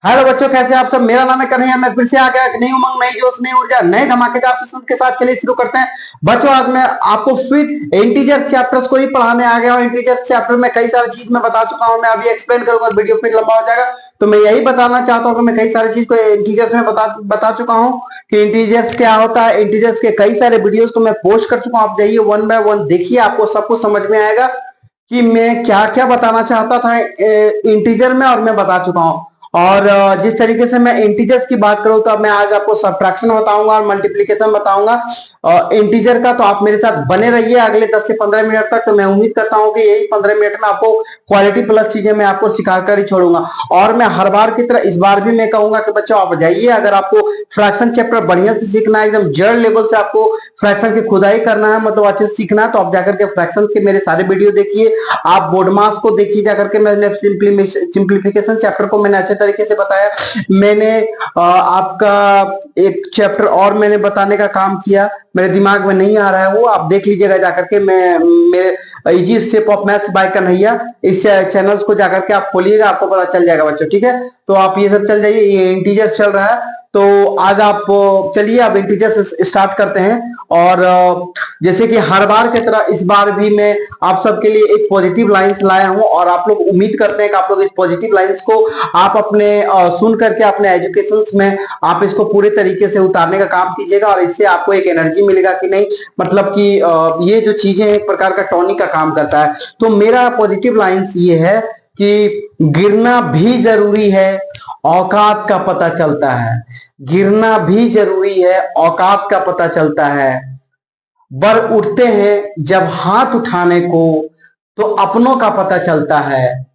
Hello बच्चों, कैसे आप सब। मेरा नाम है कन्हैया। मैं फिर से आ गया, नई उमंग, नई जोश, नई ऊर्जा, नए धमाकेदार सेशन के साथ। चलिए शुरू करते हैं बच्चों। आज मैं आपको फिर इंटीजर चैप्टर्स को ही पढ़ाने आ गया हूँ। इंटीजर चैप्टर में कई सारी चीज मैं बता चुका हूँ। मैं अभी एक्सप्लेन करूंगा, वीडियो फिर लंबा हो जाएगा। तो मैं यही बताना चाहता हूँ कि मैं कई सारी चीज को इंटीजर्स में बता चुका हूँ कि इंटीजर्स क्या होता है। इंटीजर्स के कई सारे वीडियोस को मैं पोस्ट कर चुका हूँ। आप जाइए, वन बाय वन देखिए, आपको सब कुछ समझ में आएगा कि मैं क्या क्या बताना चाहता था इंटीजर में, और मैं बता चुका हूं। और जिस तरीके से मैं इंटीजर्स की बात करूं, तो अब मैं आज आपको सब्ट्रैक्शन बताऊंगा और मल्टीप्लिकेशन बताऊंगा इंटीजर का। तो आप मेरे साथ बने रहिए अगले 10 से 15 मिनट तक। तो मैं उम्मीद करता हूं कि यही 15 मिनट में आपको क्वालिटी प्लस चीजें मैं आपको सिखाकर ही छोड़ूंगा। और मैं हर बार की तरह इस बार भी मैं कहूंगा कि बच्चों आप जाइए, अगर आपको फ्रैक्शन चैप्टर बढ़िया से सीखना है, एकदम जड़ लेवल से आपको फ्रैक्शन की खुदाई करना है, मतलब अच्छे से सीखना है, तो आप जाकर के फ्रैक्शन के मेरे सारे वीडियो देखिए। आप बोर्ड मास को देखिए जाकर के। मैंने सिंप्लीफिकेशन चैप्टर को मैंने अच्छे तरीके से बताया। मैंने आपका एक चैप्टर और मैंने बताने का काम किया, मेरे दिमाग में नहीं आ रहा है, वो आप देख लीजिएगा जाकर के। मैं मेरे easy step of maths by Kanhaiya, इस चैनल्स को जाकर के आप खोलिएगा, आपको पता चल जाएगा बच्चों। ठीक है, तो आप ये सब चल जाइए। ये इंटीजर्स चल रहा है, तो आज आप चलिए अब इंटीजर्स स्टार्ट करते हैं। और जैसे कि हर बार की तरह इस बार भी मैं आप सबके लिए एक पॉजिटिव लाइंस लाया हूं, और आप लोग उम्मीद करते हैं कि आप लोग इस पॉजिटिव लाइंस को आप अपने सुन करके अपने एजुकेशन में आप इसको पूरे तरीके से उतारने का काम कीजिएगा, और इससे आपको एक एनर्जी मिलेगा कि नहीं, मतलब कि ये जो चीजें एक प्रकार का टॉनिक का काम करता है। तो मेरा पॉजिटिव लाइंस ये है कि गिरना भी जरूरी है, औकात का पता चलता है। गिरना भी जरूरी है, औकात का पता चलता है। बर उठते हैं जब हाथ उठाने को, तो अपनों का पता चलता है।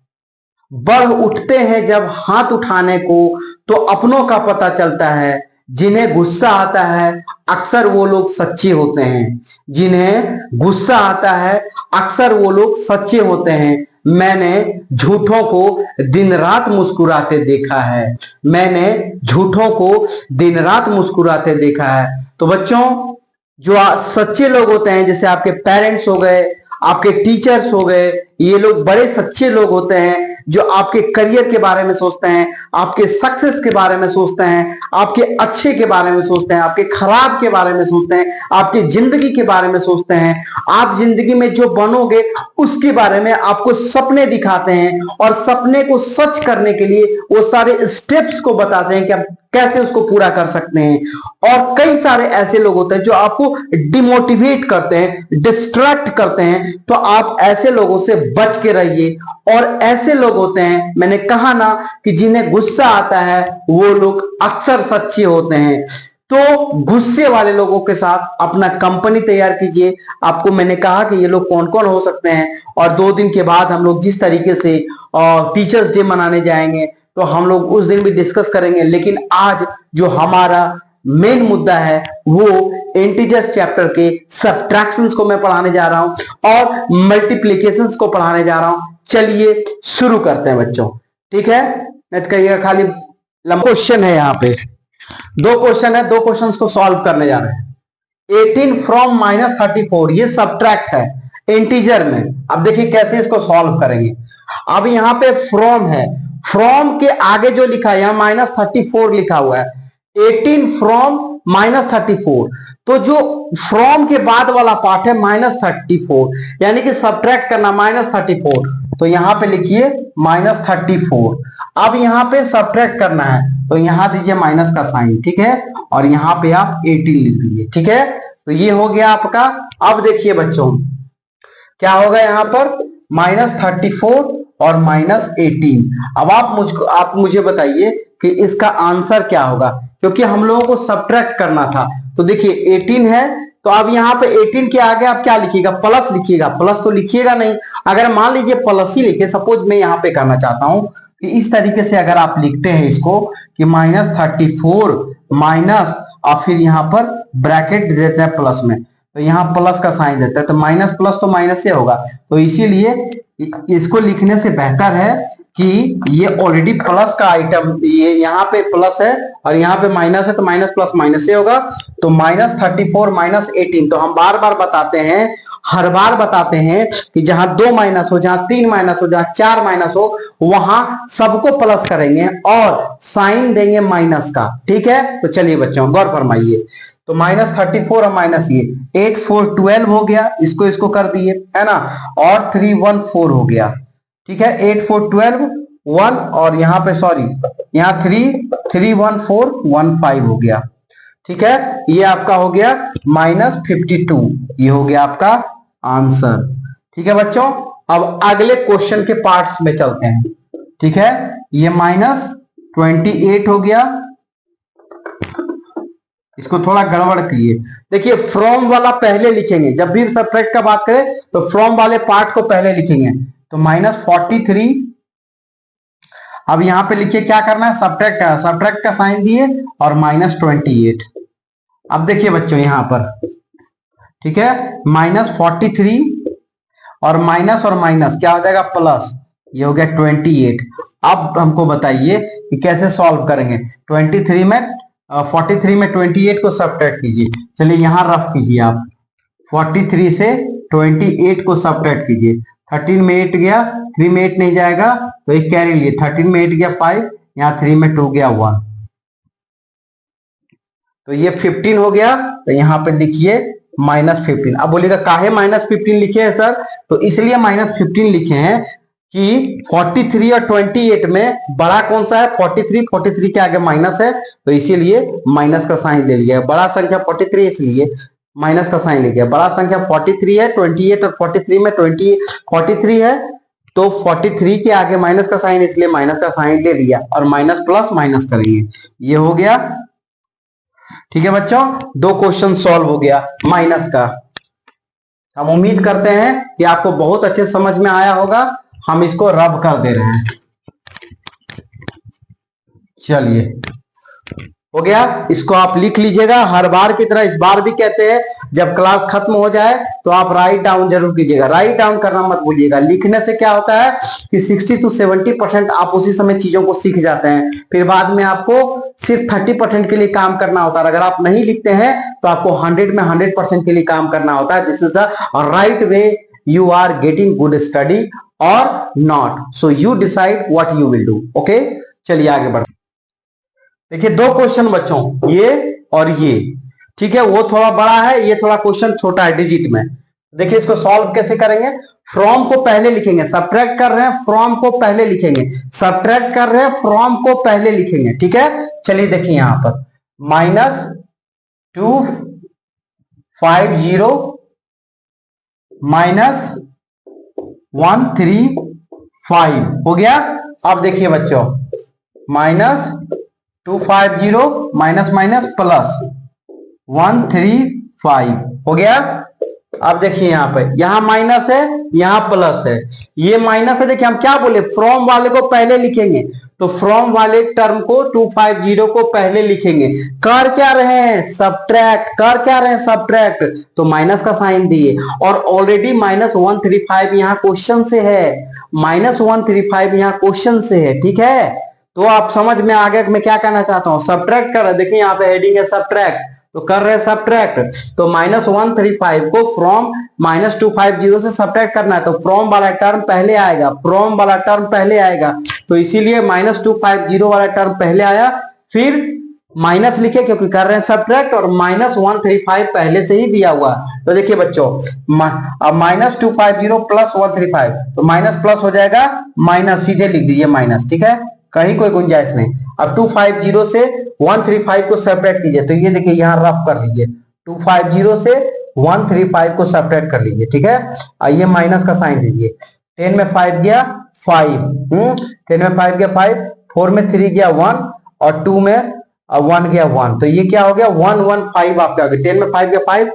बढ़ उठते हैं जब हाथ उठाने को, तो अपनों का पता चलता है। जिन्हें गुस्सा आता है अक्सर वो लोग सच्चे होते हैं। जिन्हें गुस्सा आता है अक्सर वो लोग सच्चे होते हैं। मैंने झूठों को दिन रात मुस्कुराते देखा है। मैंने झूठों को दिन रात मुस्कुराते देखा है। तो बच्चों, जो सच्चे लोग होते हैं, जैसे आपके पेरेंट्स हो गए, आपके टीचर्स हो गए, ये लोग बड़े सच्चे लोग होते हैं, जो आपके करियर के बारे में सोचते हैं, आपके सक्सेस के बारे में सोचते हैं, आपके अच्छे के बारे में सोचते हैं, आपके खराब के बारे में सोचते हैं, आपकी जिंदगी के बारे में सोचते हैं। आप जिंदगी में जो बनोगे उसके बारे में आपको सपने दिखाते हैं, और सपने को सच करने के लिए वो सारे स्टेप्स को बताते हैं कि आप कैसे उसको पूरा कर सकते हैं। और कई सारे ऐसे लोग होते हैं जो आपको डिमोटिवेट करते हैं, डिस्ट्रैक्ट करते हैं। तो आप ऐसे लोगों से बच के रहिए। और ऐसे लोग होते हैं, मैंने कहा ना कि जिन्हें गुस्सा आता है वो लोग अक्सर सच्चे होते हैं। तो गुस्से वाले लोगों के साथ अपना कंपनी तैयार कीजिए। आपको मैंने कहा कि ये लोग कौन कौन हो सकते हैं, और 2 दिन के बाद हम लोग जिस तरीके से टीचर्स डे मनाने जाएंगे, तो हम लोग उस दिन भी डिस्कस करेंगे। लेकिन आज जो हमारा मेन मुद्दा है वो इंटीजर्स चैप्टर के सब्ट्रैक्शंस को मैं पढ़ाने जा रहा हूं और मल्टीप्लिकेशंस को पढ़ाने जा रहा हूं। चलिए शुरू करते हैं बच्चों। ठीक है, नहीं तो कहिएगा खाली लंबा क्वेश्चन है। यहाँ पे 2 क्वेश्चन है, 2 क्वेश्चंस को सॉल्व करने जा रहे हैं। 18 फ्रॉम -34, ये सब्ट्रैक्ट है इंटीजर में। अब देखिए कैसे इसको सॉल्व करेंगे। अब यहाँ पे फ्रॉम है, फ्रॉम के आगे जो लिखा है यहाँ -34 लिखा हुआ है। 18 फ्रॉम -34, तो जो फ्रॉम के बाद वाला पार्ट है -34, यानी कि सब्ट्रैक्ट करना -34। तो यहां पे लिखिए -34। अब यहां पे सब्ट्रैक्ट करना है, तो यहां दीजिए माइनस का साइन। ठीक है, और यहां पे आप 18 लिख दीजिए। ठीक है, तो ये हो गया आपका। अब देखिए बच्चों क्या होगा यहाँ पर, -34 और -18। अब आप मुझे बताइए कि इसका आंसर क्या होगा, क्योंकि हम लोगों को सब्ट्रैक्ट करना था। तो देखिए 18 है, तो अब यहाँ पे 18 के आगे आप क्या लिखिएगा, प्लस लिखिएगा। प्लस तो लिखिएगा नहीं, अगर मान लीजिए प्लस ही लिखे, सपोज मैं यहाँ पे करना चाहता हूं कि इस तरीके से अगर आप लिखते हैं इसको कि -34 माइनस, और फिर यहाँ पर ब्रैकेट दे देते हैं प्लस में, तो यहाँ प्लस का साइन देता है, तो माइनस प्लस तो माइनस से होगा। तो इसीलिए इसको लिखने से बेहतर है कि ये ऑलरेडी प्लस का आइटम, ये यहाँ पे प्लस है और यहाँ पे माइनस है, तो माइनस प्लस माइनस से होगा। तो -34 -18, तो हम बार बार बताते हैं हर बार बताते हैं कि जहां 2 माइनस हो, जहां 3 माइनस हो, जहां 4 माइनस हो, वहां सबको प्लस करेंगे और साइन देंगे माइनस का। ठीक है, तो चलिए बच्चों गौर फरमाइए। तो -34 और माइनस ये 8 4 12 हो गया, इसको इसको कर दिए, है ना, और 3 1 4 हो गया। ठीक है, 8 4 12 1, और यहां पे सॉरी यहां 3 3 1 4 1 5 हो गया। ठीक है, ये आपका हो गया -52, ये हो गया आपका आंसर। ठीक है बच्चों, अब अगले क्वेश्चन के पार्ट्स में चलते हैं। ठीक है, ये -28 हो गया, इसको थोड़ा गड़बड़ किए। देखिए फ्रॉम वाला पहले लिखेंगे, जब भी सब्ट्रैक्ट का बात करें तो फ्रॉम वाले पार्ट को पहले लिखेंगे। तो -43, अब यहां पे लिखिए क्या करना है, सब्ट्रैक्ट का साइन दिए और -28। अब देखिए बच्चों यहां पर, ठीक है, -43 और माइनस क्या हो जाएगा, प्लस, ये हो गया 28। अब हमको बताइए कि कैसे सॉल्व करेंगे। 43 में 43 में 28 को सब्ट्रैक्ट कीजिए। चलिए यहां रफ कीजिए आप, 43 से 28 को सब्ट्रैक्ट कीजिए। 13 में 8 गया, 3 में 8 नहीं जाएगा तो एक कैरी लिए, 13 में 8 गया 5, यहाँ 3 में 2 गया 1, तो ये 15 हो गया। तो यहाँ पे लिखिए -15। अब बोलिएगा काहे -15 लिखे हैं सर, तो इसलिए -15 लिखे हैं कि 43 और 28 में बड़ा कौन सा है, 43 के आगे माइनस है, तो इसीलिए माइनस का साइन ले लिया। बड़ा संख्या 43 इसलिए माइनस का साइन ले लिया। बड़ा संख्या 43 है, 28 और 43 में 43 है, तो 43 के आगे माइनस का साइन, इसलिए माइनस का साइन ले लिया और माइनस प्लस माइनस करेंगे, ये हो गया। ठीक है बच्चों, 2 क्वेश्चन सॉल्व हो गया माइनस का। हम उम्मीद करते हैं कि आपको बहुत अच्छे समझ में आया होगा। हम इसको रब कर दे रहे हैं। चलिए हो गया, इसको आप लिख लीजिएगा। हर बार की तरह इस बार भी कहते हैं, जब क्लास खत्म हो जाए तो आप राइट डाउन जरूर कीजिएगा। राइट डाउन करना मत भूलिएगा। लिखने से क्या होता है कि 60 to 70% आप उसी समय चीजों को सीख जाते हैं, फिर बाद में आपको सिर्फ 30% के लिए काम करना होता है। अगर आप नहीं लिखते हैं तो आपको 100 में 100% के लिए काम करना होता है। This is the right way you are getting good study or not, so you decide what you will do. Okay, चलिए आगे बढ़। देखिए 2 क्वेश्चन बच्चों, ये और ये, ठीक है, वो थोड़ा बड़ा है, ये थोड़ा क्वेश्चन छोटा है डिजिट में। देखिए इसको सॉल्व कैसे करेंगे। फ्रॉम को पहले लिखेंगे, सब्ट्रैक्ट कर रहे हैं फ्रॉम को पहले लिखेंगे, सब्ट्रैक्ट कर रहे हैं फ्रॉम को पहले लिखेंगे। ठीक है, चलिए देखिए यहां पर -250 -135 हो गया। अब देखिए बच्चों, -250 माइनस माइनस प्लस 135 हो गया। अब देखिए यहां पे, यहां माइनस है यहां प्लस है, ये माइनस है। देखिए हम क्या बोले, फ्रॉम वाले को पहले लिखेंगे, तो फ्रॉम वाले टर्म को 250 को पहले लिखेंगे। कर क्या रहे हैं, सब्ट्रैक्ट, कर क्या रहे हैं, सब्ट्रैक्ट, तो माइनस का साइन दिए। और ऑलरेडी -135 यहां क्वेश्चन से है, -135 यहां क्वेश्चन से है। ठीक है, तो आप समझ में आ गया कि मैं क्या कहना चाहता हूं। सब्ट्रैक्ट कर रहे, देखिए यहाँ पे हेडिंग है सब्ट्रैक्ट, तो कर रहे हैं सब्ट्रैक्ट, तो -135 को फ्रॉम -250 से सब्ट्रैक्ट करना है, तो फ्रॉम वाला टर्म पहले आएगा, फ्रॉम वाला टर्म पहले आएगा, तो इसीलिए -250 वाला टर्म पहले आया, फिर माइनस लिखे क्योंकि कर रहे हैं सब्ट्रैक्ट, और -135 पहले से ही दिया हुआ। तो देखिए बच्चों, अब -250 प्लस 135, तो माइनस प्लस हो जाएगा माइनस, सीधे लिख दीजिए माइनस। ठीक है, कहीं कोई गुंजाइश नहीं। अब 250 से 135 को सेपरेट कीजिए, तो ये देखिए यहां रफ कर लीजिए, 250 से 135 को सेपरेट कर लीजिए। ठीक है, आइए माइनस का साइन दीजिए। 10 में 5 गया 5, 10 में 5 गया 5, 4 में 3 गया 1, और 2 में 1 गया 1, तो ये क्या हो गया 115 आपका। 10 में 5 गया 5,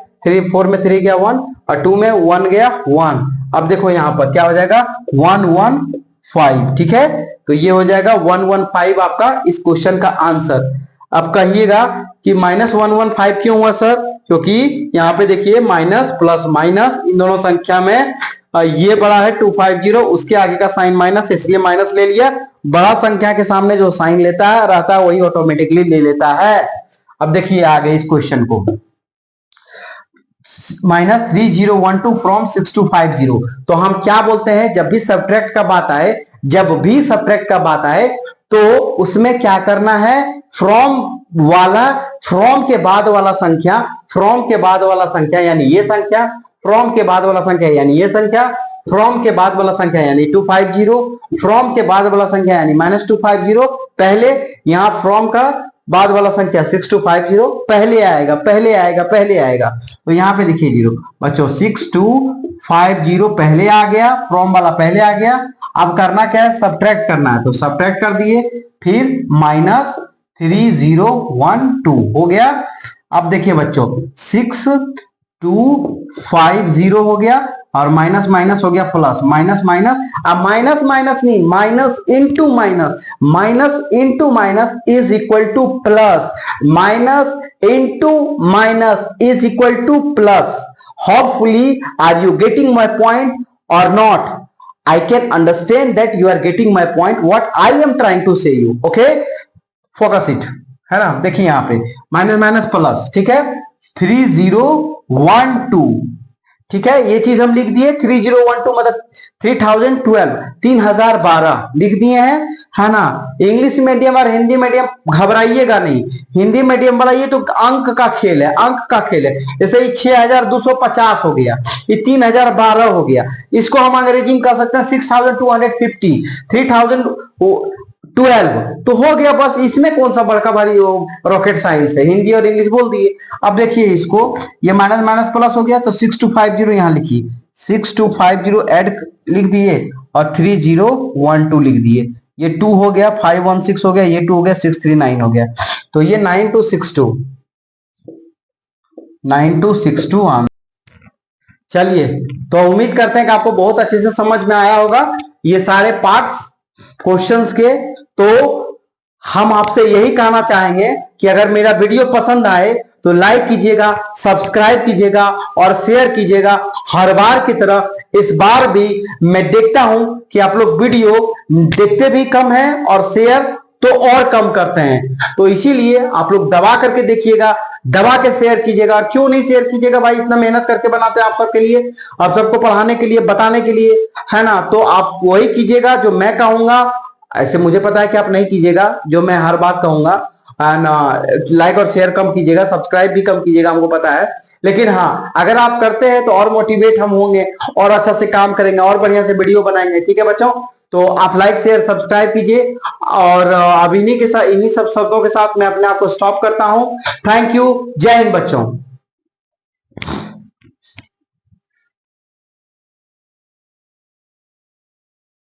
4 में 3 गया 1, और 2 में 1 गया 1। अब देखो यहां पर क्या हो जाएगा 115। ठीक है, तो ये हो जाएगा 115 आपका इस क्वेश्चन का आंसर। अब कहिएगा कि -115 क्यों हुआ सर, क्योंकि यहाँ पे देखिए माइनस प्लस माइनस इन दोनों संख्या में ये बड़ा है 250, उसके आगे का साइन माइनस, इसलिए माइनस ले लिया। बड़ा संख्या के सामने जो साइन लेता है रहता है वही ऑटोमेटिकली ले लेता है। अब देखिए आगे इस क्वेश्चन को, -3012 फ्रॉम 6250। तो हम क्या बोलते हैं, जब भी सब्ट्रैक्ट का बात आए, जब भी सब्ट्रैक्ट का बात आए तो उसमें क्या करना है, फ्रॉम वाला, फ्रॉम के बाद वाला संख्या, फ्रॉम के बाद वाला संख्या यानी ये संख्या, फ्रॉम के बाद वाला संख्या यानी ये संख्या, फ्रॉम के बाद वाला संख्या यानी 250, फ्रॉम के बाद वाला संख्या यानी -250। पहले यहां फ्रॉम का बाद वाला संख्या 6250 पहले आएगा, पहले आएगा, पहले आएगा। तो यहां पे देखिए जीरो बच्चों, 6250 पहले आ गया, फ्रॉम वाला पहले आ गया। अब करना क्या है, सब्ट्रैक्ट करना है, तो सब्ट्रैक्ट कर दिए, फिर -3012 हो गया। अब देखिए बच्चों 6250 हो गया और माइनस माइनस हो गया प्लस, माइनस माइनस, अब माइनस माइनस नहीं, minus into minus, minus into minus is equal to plus, minus into minus is equal to plus. Hopefully are you getting my point और not? I can understand that you are getting my point, what I am trying to say you, okay? Focus it, है ना? देखिए यहां पे minus minus plus, ठीक है, 3012, ठीक है, ये चीज हम लिख दिए। 3012 मतलब 3012 लिख दिए हैं, है ना? इंग्लिश मीडियम और हिंदी मीडियम घबराइएगा नहीं, हिंदी मीडियम वाला ये तो अंक का खेल है, अंक का खेल है। जैसे ये 6250 हो गया, ये 3012 हो गया, इसको हम अंग्रेजी में कह सकते हैं 6250, 3012 तो हो गया। बस इसमें कौन सा बड़का भारी रॉकेट साइंस है, हिंदी और इंग्लिश बोल दिए। अब देखिए इसको, ये माइनस माइनस प्लस हो गया तो 6250 यहां लिखिए, 6250 ऐड लिख दिए और 3012 लिख दिए। ये 2 हो गया, 516 हो गया, ये 2 हो गया, 639 हो गया। तो ये 9262 आंसर। चलिए, तो उम्मीद करते हैं कि आपको बहुत अच्छे से समझ में आया होगा ये सारे पार्ट्स क्वेश्चंस के। तो हम आपसे यही कहना चाहेंगे कि अगर मेरा वीडियो पसंद आए तो लाइक कीजिएगा, सब्सक्राइब कीजिएगा और शेयर कीजिएगा। हर बार की तरह इस बार भी मैं देखता हूं कि आप लोग वीडियो देखते भी कम है और शेयर तो और कम करते हैं, तो इसीलिए आप लोग दबा करके देखिएगा, दबा के शेयर कीजिएगा। क्यों नहीं शेयर कीजिएगा भाई, इतना मेहनत करके बनाते हैं आप सबके लिए, आप सबको पढ़ाने के लिए, बताने के लिए, है ना? तो आप वही कीजिएगा जो मैं कहूंगा। ऐसे मुझे पता है कि आप नहीं कीजिएगा जो मैं हर बात कहूंगा, लाइक और शेयर कम कीजिएगा, सब्सक्राइब भी कम कीजिएगा, हमको पता है। लेकिन हाँ, अगर आप करते हैं तो और मोटिवेट हम होंगे और अच्छा से काम करेंगे और बढ़िया से वीडियो बनाएंगे, ठीक है बच्चों? तो आप लाइक शेयर सब्सक्राइब कीजिए और अब इन्हीं सब शब्दों के साथ मैं अपने आप को स्टॉप करता हूं। थैंक यू, जय हिंद बच्चों।